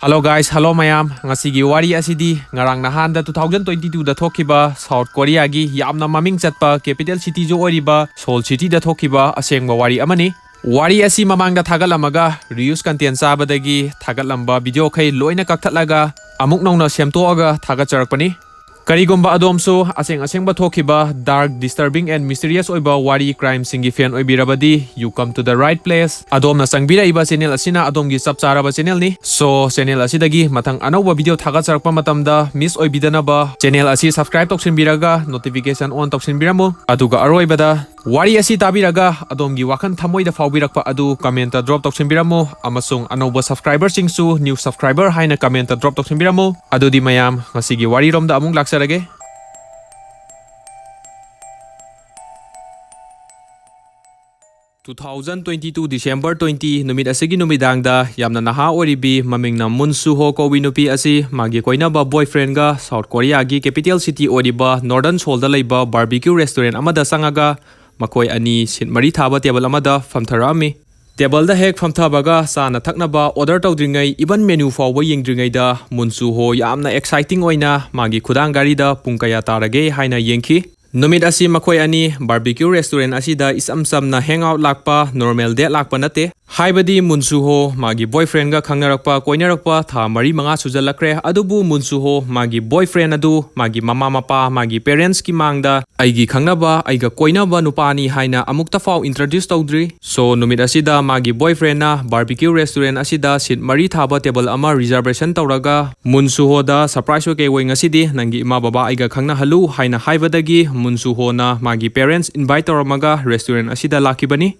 Hello guys, hello mayam. Ngasigi wari asidi ngarang nahanda 2022 da thokhiba South Korea gi yamna maming chatpa capital city jo oriba Seoul city da thokhiba asengba wari amani. Wari asi mamang da thagalamaga reuse content sabadagi thagatlamba video khai loina kakthatlaga amuk nongna semtoaga thagacharakpani. Karigomba adomso asengba thokhiba dark, disturbing and mysterious oiba wari crime singi fan oibirabadi you come to the right place. Adomna sangbira iba channel asina adomgi subscribe channel ni. So channel asidagi mathang anauba video thagacharakpa matamda miss oibidanaba channel asi subscribe toksinbiraga notification on toksinbiramo. Aduga aroibada wari asi tabiraga adomgi wakan thamoida fawbirakpa adu comment drop toksinbiramo amasung anauba subscriber singsu new subscriber haina comment drop toksinbiramo. Adudi mayam ngasigi wari romda amung laksa Sergey. 2022 December 20 numit asigi numidangda yamna naha oribi mamingna Munsuho kowi nupi asi magi koinaba boyfriend ga South Korea gi capital city oriba Northern Seoul da leiba barbecue restaurant amada sangaga makoi ani sinmari thaba table amada famtharami. Table da hek famthabaga sana thaknaba order tawdringai iban menu fawba yengdringai da Munsuho yamna exciting oina magi khudang gari da pungkaya tarage haina yengki. Numit asi makoi ani barbecue restaurant asida isamsamna hangout lakpa normal date lakpa nate. Haibadi Munsuho magi boyfriend ga khangnarakpa koinarakpa tha mari manga sujalakre adubu Munsuho magi boyfriend adu magi mama mapa magi parents ki mangda aigi khangnaba aiga koinaba nupani haina amukta faw introduce tawdri. So numit asida magi boyfriend na barbecue restaurant asida sit mari thaba table ama reservation tawraga Munsuho da surprise ke woi ngasidi nangi ima baba aiga khangna halu haina haibadagi Munsuho na magi parents invite tawramaga restaurant asida lakibani.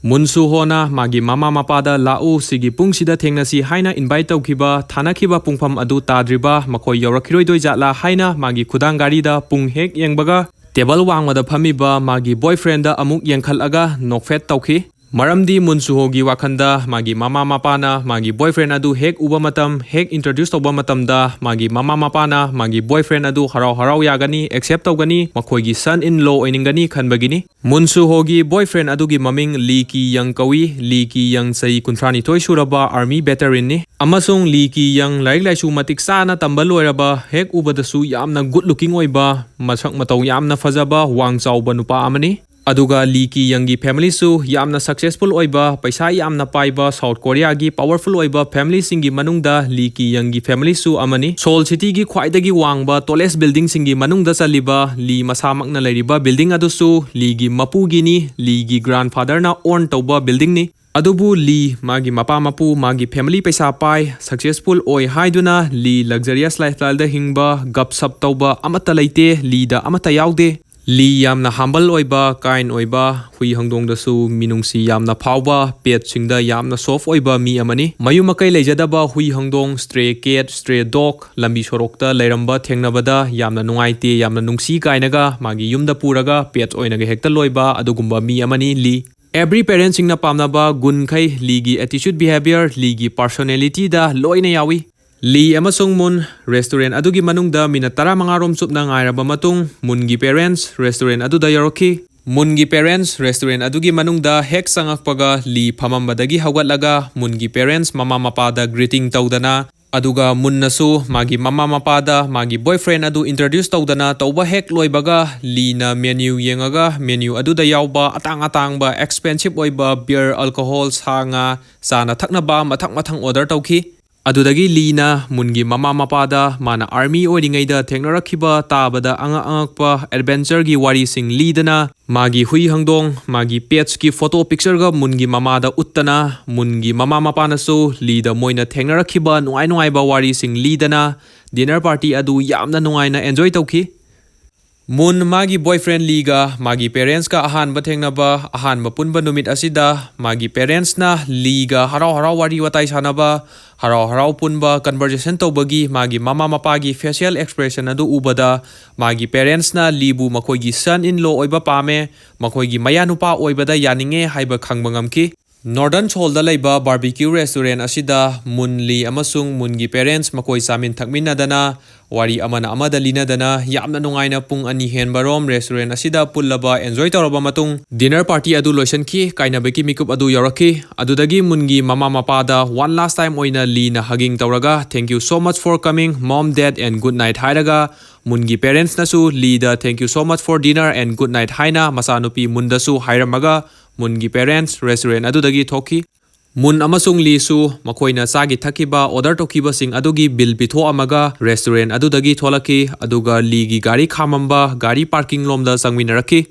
Munsuho na magi mama mapada lau sigi pungsida thengnasi haina invite tawkhiba thanakhiba pungpham adu tadriba makoi yawrakhiroi jatla haina magi khudang gari da pung hek yengbaga table wangmada phamiba magi boyfriend da amuk yengkhalaga nokfet tawkhi. Maramdi Munsuho gi wakhanda magi mama mapana magi boyfriend adu hek uba matam hek introduce tawba matamda magi mama mapana magi boyfriend adu harau yagani accept tawgani makhoi gi son in law oiningani khanbagini. Munsuho gi boyfriend adu gi maming Lee Ki Young kawi Lee Ki Young sai kuntrani toy suraba army veteran ni amasung Lee Ki Young laik laisu matik sana tamba loiraba hek ubadasu yamna good looking oiba masak mataw yamna fajaba wang chawba nupa amani. Aduga Lee Ki Young gi family su yamna successful oiba paisa yamna paiba South Korea gi powerful oiba family singi manungda Lee Ki Young gi family su amani. Seoul city gi khwaidagi wangba tallest building singi manungda chaliba Lee masamakna leiriba building adusu Lee gi mapu gi ni Lee gi grandfather na own tawba building ni. Adubu Lee magi mapa mapu magi family paisa pai successful oi haiduna Lee luxurious lifestyle da hingba gap sap tawba amata leite Lee da amata yaude. Lee yamna humble oiba kind oiba hui hangdong da su minungsi yamna phawba pet singda yamna soft oiba mi amani. Mayumakai leijadaba hui hangdong stray cat stray dog lambi sorokta leiramba thengnabada yamna nungaite yamna nungsi kainaga magi yumda puraga pet oinaga hekta loiba adugumba mi amani Lee. Every parent singna pamnaba gun khai Lee gi attitude behavior Lee gi personality da loina yawi. Lee amasung Mun restaurant adugi manungda minatara mga rom sup na ngairaba matung Mungi parents restaurant aduda yaroki. Mungi parents restaurant adugi manungda hek sangakpaga Lee phamambadagi hawgatlaga Mungi parents mama mapada greeting tawdana aduga munnasu magi mama mapada magi boyfriend adu introduce tawdana tawba hek loibaga Lee na menu yengaga menu aduda yawba atang ba expensive oiba beer alcohol sanga sana thaknaba mathang order tawki. Adudagi Lee na Mungi mama mapada mana army oringaida thengnarakhiba tabada angakpa adventure gi wari sing lidana magi hui hangdong magi pets ki photo picture ga Mungi mama da uttana Mungi mama mapana so Lee da moina thengnarakhiba nuai ba wari sing lidana dinner party adu yamna nuai na enjoy tawki. Mun magi boyfriend Lee ga magi parents ka ahanba thengnaba ahanba punba numit asida magi parents na Lee ga harau wari watai sanaba harau punba conversation tawbagi magi mama mapagi facial expression adu ubada magi parents na Lee bu makoi gi son in law oiba pame makoi gi maya nupa oibada yaninge haiba khangba ngamki. Northern Seoul da laiba barbecue restaurant asida Mun Lee amasung Mun gi parents makoi samin thakminadana wari amana amada linadana yamna nungaina pung ani henbarom restaurant asida pullaba enjoy tawraba matung dinner party adu loisan ki kainabeki mikup adu yoraki adudagi mungi mama mapada one last time oina Lee na hugging tawraga thank you so much for coming mom dad and good night hairaga Mungi parents nasu Lee da thank you so much for dinner and good night haina masanupi mundasu hairamaga Mungi parents restaurant adudagi thoki Mun amasung Lee su makoina sagi thakiba order tokiba sing adugi bill pitho amaga restaurant adudagi tholaki aduga Lee gi gari khamamba gari parking lomda sangminaraki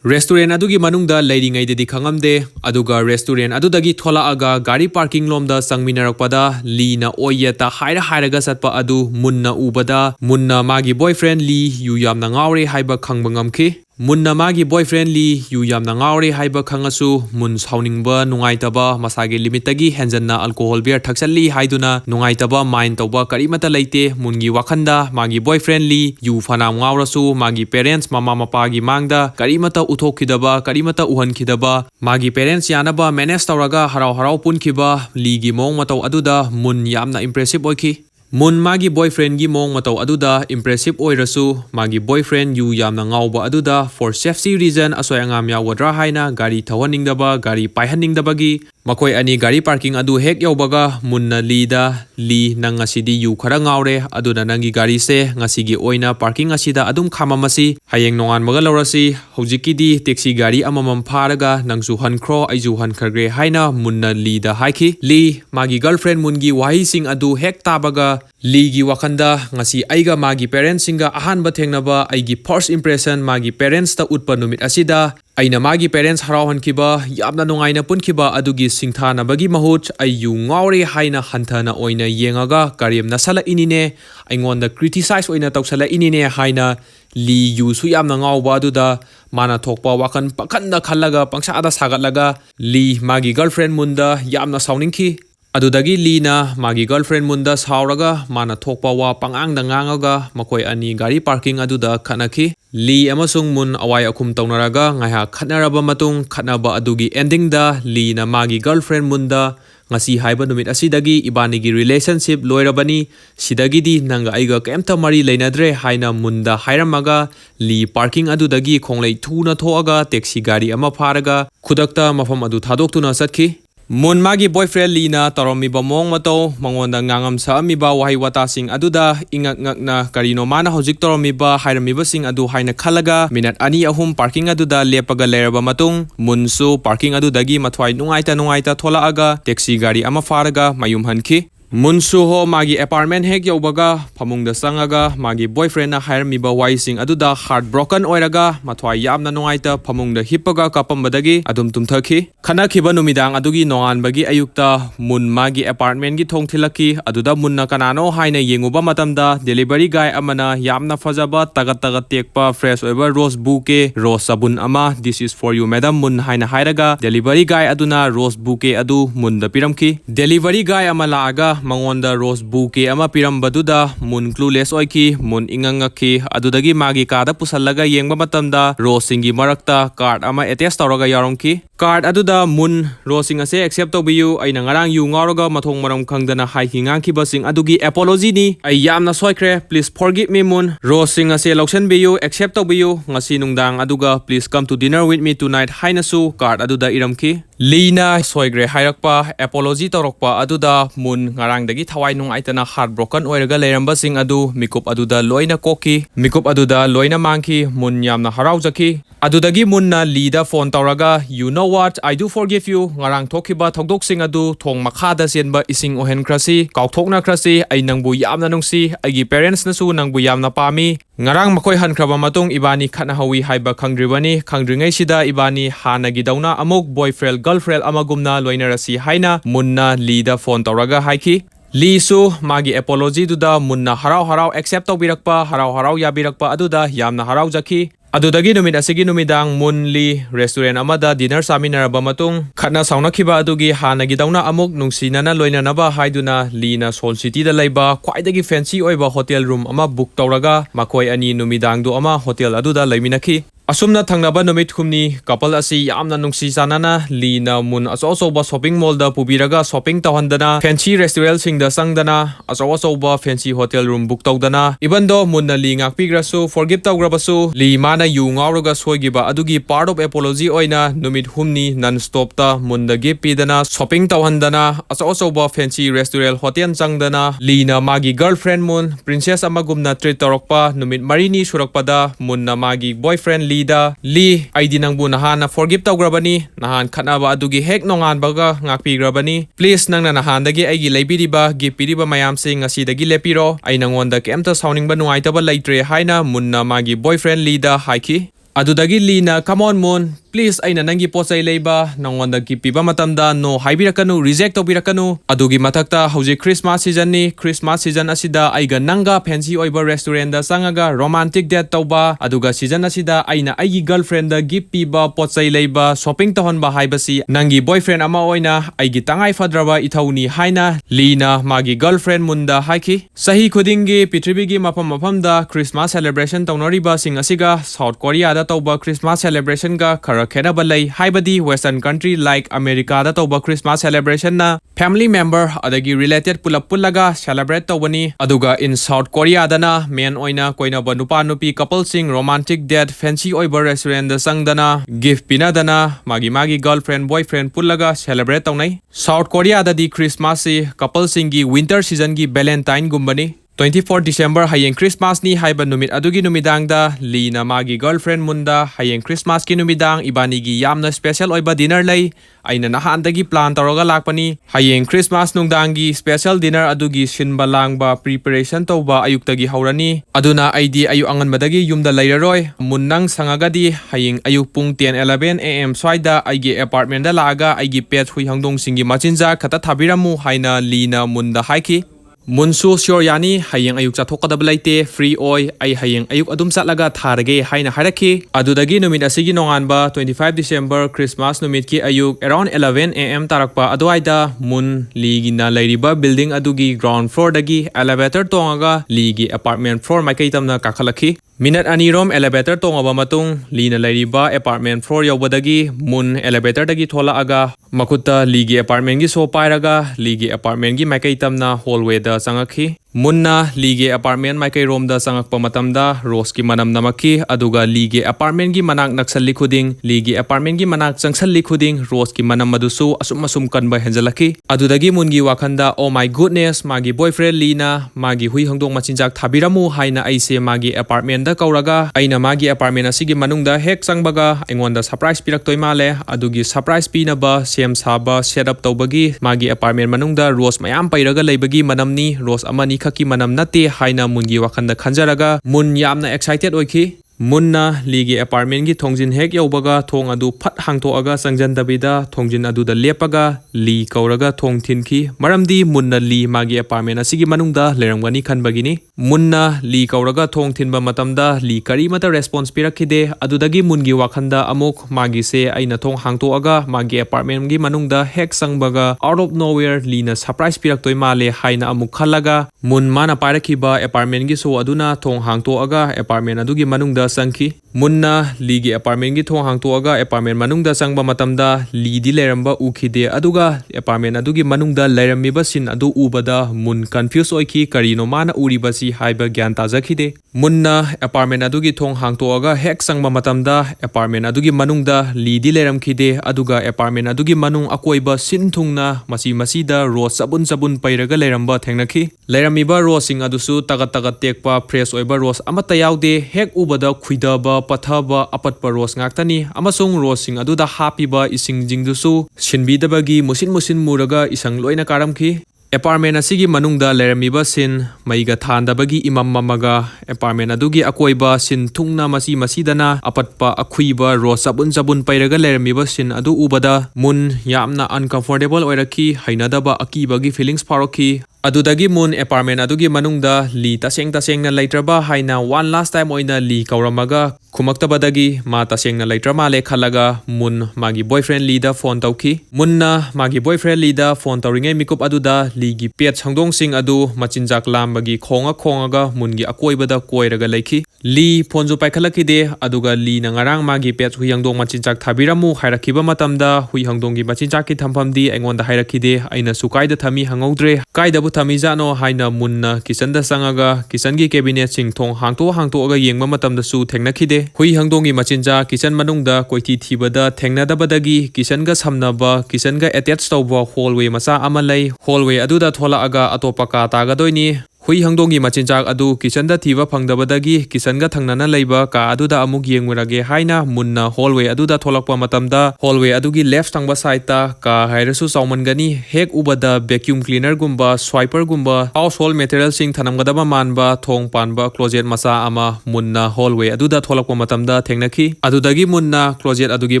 restaurant adugi manungda leiringai dedi khangamde aduga restaurant adudagi thola aga gari parking lomda sangminarakpada Lee na oyeta hairaga satpa adu munna ubada munna magi boyfriend Lee yu yamna ngaure haiba khangbangamki Munna magi boyfriend Lee yu yamna ngaure haiba khangasu mun sauningba nungaitaba masagi limitagi henjanna alcohol beer thaksalli haiduna nungaitaba mind tawba karimata leite mungi wakhanda magi boyfriend Lee yu fana ngaurasu magi parents mama mapagi mangda karimata uthokidaba karimata uhankidaba magi parents yanaba manage tawraga harau punkiba Lee gi mong matau aduda mun yamna impressive oiki Mun magi boyfriend gi mong matau aduda impressive oirasu magi boyfriend yu yamna ngauba aduda for safety reason asoy angam yawadra haina gari thawaningdaba gari paihaningdabagi makoi ani gari parking adu hek yaubaga munna Lee nang ngasidi yu khara ngaure aduna nangi gari se ngasigi oina parking asida adum khamamasi hayeng nongan maga laurasi hojikidi taxi gari amamam pharaga nangsu hankro aiju hankhagre haina munna Lee da haiki Lee magi girlfriend mungi wahi sing adu hek tabaga Lee gi wakanda ngasi aiga magi parents singa ahanba thengnaba aigi first impression magi parents ta utpa numit asida aina magi parents harawan kiba yamna nungaina punkiba adugi singthana bagi mahut ayu ngaure haina hanthana oina yengaga karim nasala inine aingonda criticize oina tawsala inine haina Lee yu su yamna ngauba aduda mana thokpa wakan pakhanda khallaga pangsada sagatlaga Lee magi girlfriend munda yamna sauningki adudagi Lee na magi girlfriend munda sauraga mana thokpa wa pangangda ngangaga makoi ani gari parking aduda khanaki Lee amasung mun awai akum taunaraga ngaiha khatnaraba matung khatnaba adugi ending da Lee na magi girlfriend munda ngasi haiba numit asidagi ibanigi relationship loirabani sidagidi nanga aiga kemta mari leinadre haina munda hairamaga Lee parking adudagi khonglei thuna thoaga taxi gari ama pharaga khudakta mafam adu thadoktuna satki Mun magi boyfriend Lee na taromi ba mong mato mangonda ngangam sa ami ba wahi wata sing aduda ingak na karino mana hojik taromi ba hairami ba sing adu haina khalaga minat ani ahum parking aduda lepaga leraba matung munsu parking adudagi mathwai nungaita thola aga taxi gari ama faraga mayum hanki Munsu ho magi apartment hek yaubaga phamungda sangaga magi boyfriend na hairami ba waising aduda heartbroken oiraga mathwai yamna nungaita phamungda hippaga kapambadagi adum tumthaki khana khiba numidang adugi nongan bagi ayukta mun magi apartment gi thongthilaki aduda munna kanano haina yenguba matamda delivery guy amana yamna fajaba tagat tekpa fresh oiba rose bouquet rose sabun ama this is for you madam mun haina hairaga delivery guy aduna rose bouquet adu munda piramki delivery guy amala aga mangonda rose bouquet ama pirambaduda mun clueless oiki mun ingangaki adudagi magi kada pusallaga yengba matamda rose singi marakta card ama attach tawraga yarongki card aduda mun rose sing ase accept tobiyu aina ngarang yu ngaroga mathong maram khangdana haiki ngangki basing adugi apology ni ai yamna soikre please forgive me mun rose sing ase loction biyu accept tobiyu ngasi nungdang aduga please come to dinner with me tonight hainasu card aduda iramki Lina soigre hairakpa apology torokpa aduda mun ngarangdagi thawai nungaitana heartbroken oiraga leiramba sing adu mikup aduda loina koki mikup aduda loina mangki mun yamna haraujaki adudagi munna Lida phone tawraga you know what I do forgive you ngarang thokhiba thokdok sing adu thong makhada senba ising ohen krasi kauthokna krasi ai nangbu yamna nungsi aigi parents nasu nangbu yamna pami ngarang makoi hankraba matung ibani khana hawi haiba khangdribani khangdringai sida ibani hanagi dauna amok boyfriend girlfriend amagumna loinarasi haina munna Lida phone tawraga haiki Lee su magi apology duda munna harau accept tawbirakpa harau yabirakpa aduda yamna harau jaki adudagi numit asigi numidang mun Lee restaurant amada dinner saminaraba matung khatna saunakhiba adugi hanagi dauna amuk nungsinana loinanaba haiduna Lee na Seoul City da laiba khwaidagi fancy oiba hotel room ama book tawraga makoi ani numidang du ama hotel aduda laiminaki Asumna thangnaba numit humni couple asi yamna nungsi sanana lina mun aso-asoba shopping mall da pubiraga shopping tawhandana fancy restaurant singda sangdana aso-asoba fancy hotel room book tawdana even though munna li ngakpigrasu forgive tawgrabasu li mana yu ngawraga soigiba adugi part of apology oina numit humni non-stop ta munna give pidana shopping tawhandana aso-asoba fancy restaurant hotel sangdana lina magi girlfriend mun princess amagumna treat tawrokpa numit marini surakpada munna magi boyfriend Li ID nangbu nahan na forgive tawgrabani nahan khatnaba adugi hek nongan baga ngakpigrabani please nangna nahan dagi aigi leibiriba gipiriba mayam sing asidagi lepiro ai nangonda kemta sauningba nuaitaba leitre haina munna magi boyfriend Lida haiki adudagi Lina come on mun please aina nangi pochai leiba nangonda gipiba matamda no haibirakanu reject tobirakanu adugi mathakta hauji Christmas season asida aiga nanga fancy oiba restaurant da sangaga romantic date tauba aduga season asida aina aigi girlfriend da gift piba pochai leiba shopping tahonba haibasi nangi boyfriend ama oina aigi tangai fadraba ithauni haina Lina magi girlfriend munda haiki sahi khudingi pitribigi mafam da Christmas celebration taunariba sing asiga South Korea da tauba Christmas celebration ga khenaba lei haibadi western country like America da tauba Christmas celebration na family member adagi related pulap pullaga celebrate tawani aduga in South Korea dana men oina koinaba nupa nupi couple sing romantic date fancy oiba restaurant da sangdana gift pinadana magi girlfriend boyfriend pullaga celebrate tawnai South Korea da di Christmas si couple singi winter season gi Valentine gumbani 24 December hayeng Christmas ni haiba numit adugi numidang da Lina magi girlfriend munda hayeng Christmas ki numidang ibani gi yamna special oiba dinner lay aina nahandagi plan taraga lakpani hayeng Christmas nungdang gi special dinner adugi sinba langba preparation tawba ayuktagi haurani aduna ID ayu angan madagi yumda lairaroi munnang sangagadi hayeng ayuk pung 10-11 am swaida aigi apartment da laga aigi pet hui hangdong singi machinja khata thabiramu haina Lina munda haiki Munsu sure yani hayeng ayuk chathokadaba laite free oi ai hayeng ayuk adum satlaga tharage haina haraki adudagi numit asigi nonganba 25 December Christmas numit ki ayuk around 11 am tarakpa adwaida mun ligina lairiba building adugi ground floor dagi elevator tongaga ligi apartment floor maikai tamna kakhalaki Minute anirom elevator tongaba matung Lina lairiba apartment floor yawbadagi mun elevator dagi thola aga makuta ligi apartment gi so pairaga ligi apartment gi maikai tamna hallway da sangakhi munna ligi apartment maikai rom da sangakpa matamda rose ki manam namaki aduga ligi apartment gi manak naksalli khuding ligi apartment gi manak changsalli khuding rose ki manam madusu asum kanba henjalaki adudagi mungi wakhanda oh my goodness magi boyfriend Lina magi hui hangdong machinjak thabiramu haina aise magi apartment da kauraga aina magi apartment asigi manungda hek changbaga aingonda surprise piraktoi male adugi surprise pinaba sem saba setup tawbagi magi apartment manungda rose mayam pairaga leibagi manamni rose amani khaki manam nate haina mungi wakhanda khanjaraga mun yamna excited oiki munna ligi apartment gi thongjin hek yaubaga thong adu phat hangthoaga sangjan dabida thongjin adu da lepaga li kauraga thong thinki maramdi munna li magi apartment asigi manungda lerangani khanbagini munna li kauraga thong thinba matamda li kari mata response pirakhide adudagi mungi wakhanda amuk magi se aina thong hangthoaga magi apartment gi manungda hek sangbaga out of nowhere lina surprise piraktoi male haina amuk khalaga mun mana parakhiba apartment gi so aduna thong hangthoaga apartment adugi manungda sangki munna ligi apartment gi thong hangthoaga apartment manungda sangba matamda lidi leramba ukhide aduga apartment adugi manungda leramiba sin adu ubada mun confuse oiki karino mana uribasi haiba gyan tajakhide munna apartment adugi thong hangthoaga hek sangba matamda apartment adugi manungda lidi leramkhide aduga apartment adugi manung akoiba sinthungna masida rose sabun pairaga leramba thengnakhi leramiba rose sing adusu tagat tekpa fresh oiba rose amata yaude hek ubada khuidaba pathaba apatpa rose ngaktani amasung rose sing aduda hapiba ising jingdusu sinbidabagi musin muraga isang loina karamki apartment asigi manungda leramiba sin maiga thandabagi imam mamaga apartment adugi akoiba sin thungna masidana apatpa akhuiba rose sabun pairaga leramiba sin adu ubada mun yamna uncomfortable oiraki hainadaba akibagi feelings faroki adudagi mun apartment adugi manungda li taseng na leitraba haina one last time oina li kauramaga Kumaktabadagi ma tasengna leitra male khalaga mun magi boyfriend Lee da phone tauki. Munna magi boyfriend Lee da phone tauringai mikup aduda Lee gi pet changdong sing adu machinjak lambagi khonga mungi akoibada koiraga leiki. Lee phone ju paikhalakide aduga Lee na ngarang magi pet hui hangdong machinjak thabiramu hairakiba matamda hui hangdong gi machinjak ki thampamdi aingonda hairakide aina sukaida thami hangaudre kaida bu thami jano haina munna kisanda sangaga kisangi cabinet sing thong hangto aga yengma matamda su thengnakide. Hui hangdongi machinja kitchen manungda koiti thibada thengnadabadagi kitchanga samnaba kitchanga attach tawba hallway macha amalai hallway aduda thola aga atopa ka tagadoini. Hui hangdongi machinjak adu kitchenda thiba phangdabadagi kitchanga thangnana leiba ka aduda amuk yengurage haina munna hallway aduda tholakpa matamda hallway adugi left tangba side ta ka hairasu saumangani hek ubada vacuum cleaner gumba swiper gumba household material sing thanamgadaba manba thong panba closet macha ama munna hallway aduda tholakpa matamda thengnaki adudagi munna closet adugi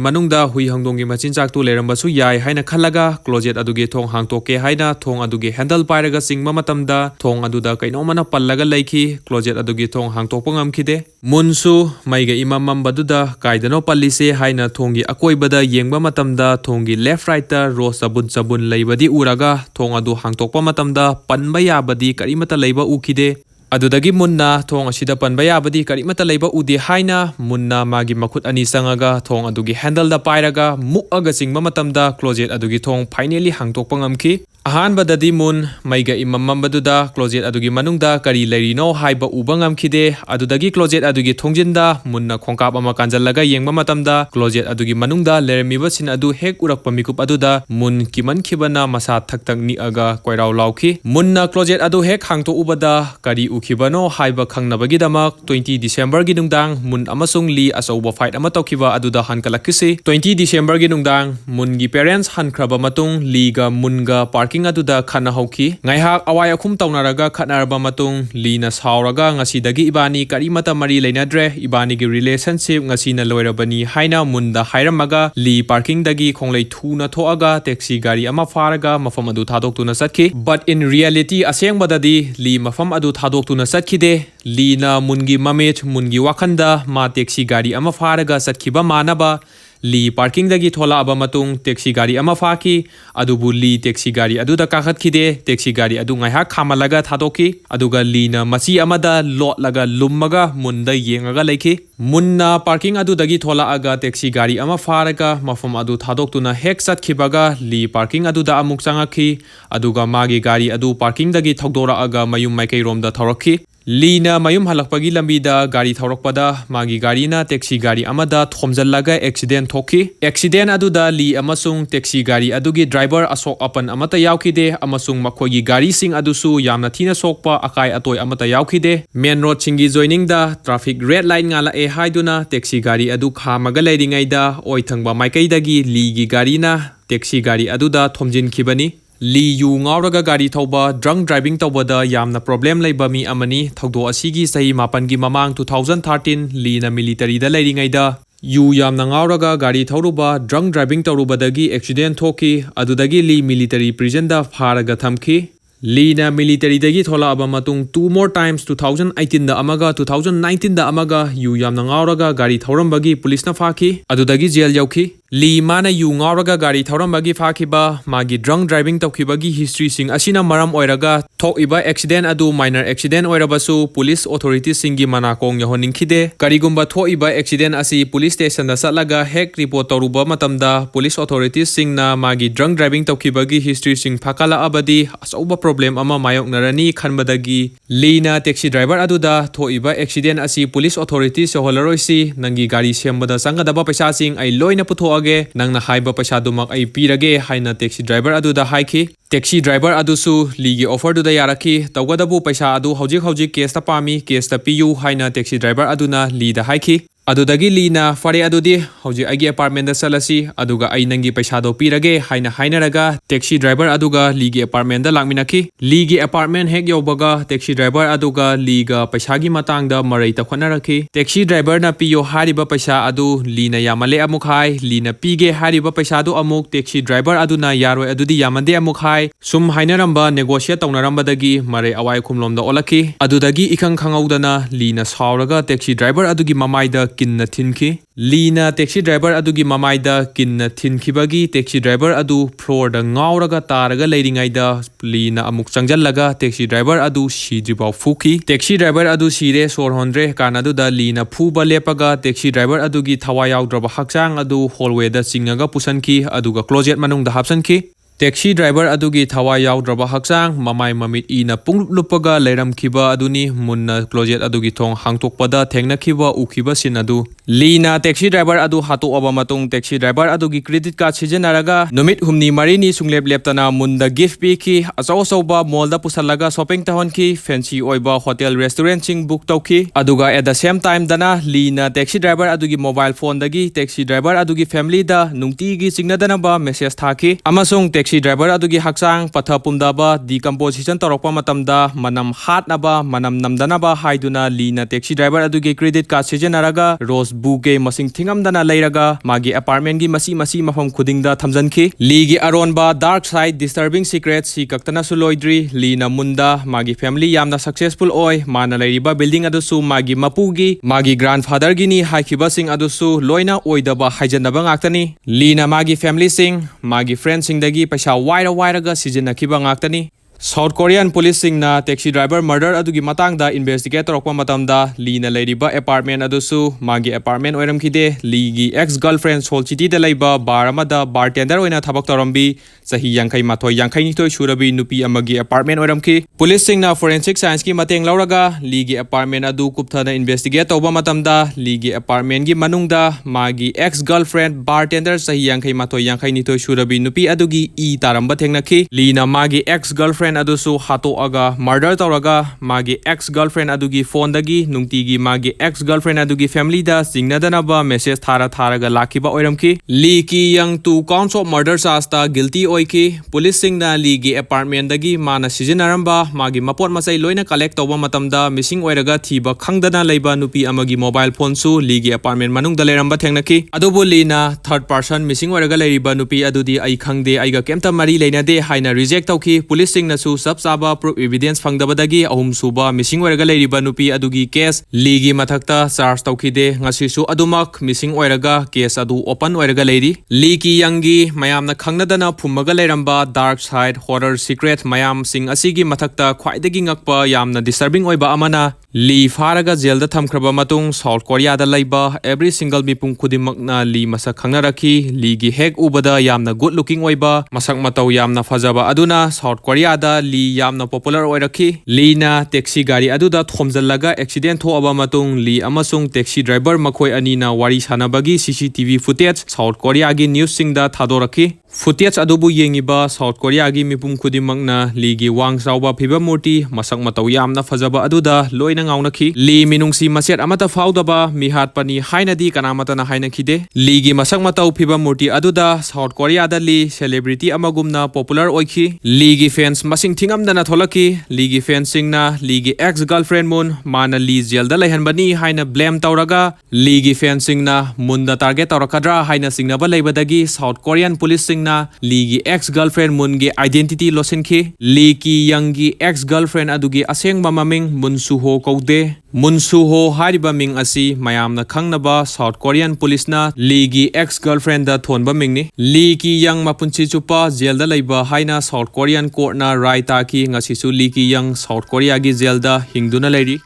manungda hui hangdongi machinjak tu lerambasu yai haina khalaga closet adugi thong hangtoke haina thong adugi handle pairaga singma matamda thong aduda kaino mana pallaga laiki closet adugi thong hangtokpa ngamkhide. Munsu maiga imamam baduda kaidano pallise haina thongi akoibada yengba matamda thongi left right ta ro sabun leibadi uraga thong adu hangtokpa matamda panba yabadi karimata leiba ukide. Adudagi munna thong asida panba yabadi karimata leiba ude haina munna magi makhut ani sangaga thong adugi handle da pairaga mukaga singba matamda closet adugi thong finally hangtokpa ngamki. Ahanbadadi mun maiga imamambaduda closet adugi manungda kari leirino haiba uba ngamkhide adudagi closet adugi thongjinda munna khongkap ama kanjallaga yengba matamda closet adugi manungda lermiba sin adu hek urakpa mikup aduda mun kiman khibana masa thaktak ni aga koirau lauki. Munna closet adu hek hangto ubada kari ukhibano haiba khangnabagi damak 20 December gi nungdang mun amasung Lee asauba fight ama tokhiba aduda hankalakisi. 20 December gi nungdang mun gi parents hankraba matung Lee ga munga parking aduda khana hauki ngaihak awai akhum taunaraga khatnarba matung Lee na sauraga ngasidagi ibani karimata mari leinadre ibani gi relationship ngasina loirabani haina munda hairamaga Lee parking dagi khonglei thuna thoaga taxi gari ama faraga mafam adu thadoktuna satki. But in reality asengbadadi Lee mafam adu thadoktuna satkide. Lee na mungi mamech mungi wakhanda ma taxi gari ama faraga satkiba manaba Lee parking dagi thola aba matung taxi gari ama faki adubu Lee taxi gari aduda kakhatkide taxi gari adu ngaihak khamalaga thadoki aduga Lee na machi amada lotlaga lummaga munda yengaga leiki. Munna parking adu dagi thola aga taxi gari ama faraga mafam adu thadoktuna hek satkhibaga Lee parking adu da amuk changakhi aduga magi gari adu parking dagi thogdora aga mayum maikai romda thorakhi. Lee na mayum halakpagi lambida gari thaurakpada magi gari na taxi gari amada thomjallaga accident thoki. Accident aduda Lee amasung taxi gari adugi driver asok apan amata yaukide amasung makhogi gari sing adusu yamna thina sokpa akai atoi amata yaukide. Main road singi joining da traffic red light ngala e haiduna taxi gari adu khamaga leiringai da oithangba maikai dagi Lee gi gari na taxi gari aduda thomjin khibani. Lee yu ngauraga gari thauba drunk driving tawbada yamna problem leiba mi amani thogdo asigi sahi mapan gi mamang 2013 Lee na military da leiringai da yu yamna ngauraga gari thauruba drunk driving tawrubadagi accident thoki adudagi Lee military prison da pharaga thamki. Lee na military dagi thola aba matung 2 more times 2018 da amaga 2019 da amaga yu yamna ngauraga gari thauram police na faki adudagi jail yauki. Lee mana yu ngauraga gari thauram fakiba magi drunk driving tawkhibagi history sing asina maram oiraga thokiba accident adu minor accident oirabasu police authorities singi manakong yahoningkhide. Karigumba thoiba accident asi police station da satlaga hek report tawruba matamda police authorities singna magi drunk driving tawkhibagi history sing phakala abadi asauba problem ama mayoknarani khanbadagi Lee na taxi driver aduda thoiba accident asi police authorities holaroisi nangi gari sembada sangadaba paisa sing ai loina putho age nangna haiba paisa dumak ai pirage haina taxi driver aduda haiki. Taxi driver adusu Lee gi offer duda yaraki tawgadabu paisa adu hojik case ta pami case ta piyu haina taxi driver aduna Lee da haiki. Adudagi Lee na fare adudi hojik agi apartment da salasi aduga ai nangi paisa do pirage haina hainaraga taxi driver aduga Lee gi apartment da langminaki. Lee gi apartment hek yobaga taxi driver aduga Lee ga paisa gi matang da marai ta khonaraki. Taxi driver na piyo hariba paisa adu Lee na yamale amuk hai Lee na pige hariba paisa do amuk taxi driver aduna yaroi adudi yamande amuk hai sum hainaramba negotiate taunarambadagi marai awai khumlomda olaki. Adudagi ikhang khangaudana Lee na sauraga taxi driver adugi mamaida kinna thinki Lina taxi driver adugi mamaida kinna thinkhibagi taxi driver adu floor da ngauraga taraga leiringaida Lina amuk changjallaga taxi driver adu sidribau fuki taxi driver adu sire sor hondre kanadu da Lina phuba lepaga taxi driver adugi thawai yaudraba hakchang adu hallway da chingaga pusanki aduga closet manung da hapsanki Taxi driver adugi thawai yaudraba hakchang mamai mamit ina punglupaga leiramkhiba aduni munna closet adugi thong hangtokpada thengnakhiba ukhiba sin adu Lina taxi driver adu hatu aba matung taxi driver adugi credit card sijenaraga numit humni marini sunglep leptana munda gift piki achaw achawba mall da pusalaga shopping tahon ki fancy oiba hotel restaurant ching book tawki aduga at the same time dana Lina taxi driver adugi mobile phone dagi taxi driver adugi family da nungti gi signadana ba message thaki amasung taxi driver adugi hakchang patha pumdaba decomposition torokpa matamda manam hatnaba manam namdanaba haiduna Lina taxi driver adugi credit card sijenaraga rose bouquet masing thingamdana leiraga magi apartment gi masi mafam khudingda thamjanki Ligi aronba dark side disturbing secrets si kaktana suloidri Lina munda magi family yamna successful oi mana leiriba building adusu magi mapugi magi grandfather gi ni haikiba sing adusu loina oidaba haijanaba ngaktani Lina magi family sing magi friends sing dagi paisa wairaga sijenakhiba ngaktani South Korean police singna taxi driver murder adugi matangda investigate torokpa matamda Lina leiriba apartment adusu magi apartment oiramkhide Ligi ex girlfriend Seoul city da leiba bar amada bartender oina thabak torambi sahi yankai mathoi yankai nitoi surabi nupi amagi apartment oiramki police singna forensic science ki mateng lauraga Ligi apartment adu kupthana investigate toba matamda Ligi apartment gi manungda magi ex girlfriend bartender sahi yankai mathoi yankai nitoi surabi nupi adugi e taramba thengnakhi Lina magi ex girlfriend adusu hato aga murder tawraga magi ex girlfriend adugi phone dagi nungtigi magi ex girlfriend adugi family da singnadanaba message tharaga lakhiba oiramki Liki yang 2 counts of murder charge ta guilty oiki police singna Ligi apartment dagi mana sijenaramba magi mapot masai loina collect tawba matamda missing oiraga thiba khangdana leiba nupi amagi mobile phone su Ligi apartment manung da leramba thengnaki adubu Lina third person missing oiraga leiriba nupi adudi ai khangde aiga kemta mari leinade haina reject tawki police singna su sab saba proof evidence fangdabadagi ahum suba missing oiraga leiriba nupi adugi case Ligi mathakta charge tawkhide ngasi su adumak missing oiraga case adu open oiraga leiri Ligi yangi mayamna khangnadana phumaga leiramba dark side horror secret mayam sing asigi mathakta khwaidagi ngakpa yamna disturbing oiba amana Li faraga jail da thamkraba matung South Korea da laiba every single mipum khudimakna Li masak khangnaraki Ligi hek ubada yamna good looking oiba masak matau yamna fajaba aduna South Korea da Li yamna popular oiraki Li na taxi gari aduda thomjallaga accident thoaba matung Li amasung taxi driver makhoi ani na wari sanabagi CCTV footage South Korea gi news sing da thadoraki footage adubu yengiba South Korea gi mipum khudimakna Ligi wang sauba phiba murti masak matau yamna fajaba aduda loina ngaunaki Li minungsi maset amata faudaba mihat pani hainadi kanamata na hainakhide Ligi masak matau phiba murti aduda South Korea da Li celebrity amagumna popular oikhi Ligi fans masing thingamdana tholaki Ligi fans singna Ligi ex girlfriend mun mana Li jail da laihanbani haina blame tawraga Ligi fans singna munda target tawrakadra haina singnaba leibadagi South Korean police sing Ligi ex girlfriend mungi identity losenki Liki yangi ex girlfriend adugi asengba maming munsuho kaude munsuho hariba ming asi mayamna khangnaba South Korean police na Ligi ex girlfriend da thonba mingni Liki yang mapunchi chupa jail da leiba haina South Korean court na rai ta ki ngasi su Liki yang South Korea gi jail da hingduna leiri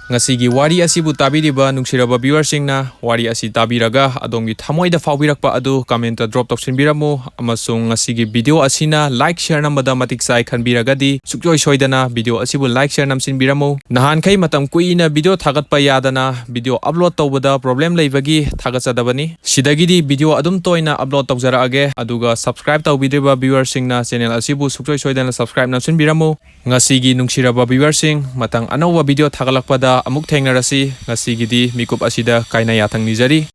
Ngasigi wari asibu tabiriba nungsiraba viewers singna wari asi tabiraga adongi thamoida fawbirakpa adu comment drop toksinbiramu amasung ngasigi video asina like share namada matik sai khanbiragadi sukjoi soidana video asibu like share namsinbiramu nahan khai matam kuina video thagatpa yadana video upload tawbada problem leibagi thagachadabani sidagidi video adum toina upload tawjaraage aduga subscribe tawbidriba viewers singna channel asibu sukjoi soidana subscribe namsinbiramu ngasigi nungsiraba viewers sing matang anowa video thagalakpada amuk thengnarasi ngasigidi mikup asida kaina yathang nijari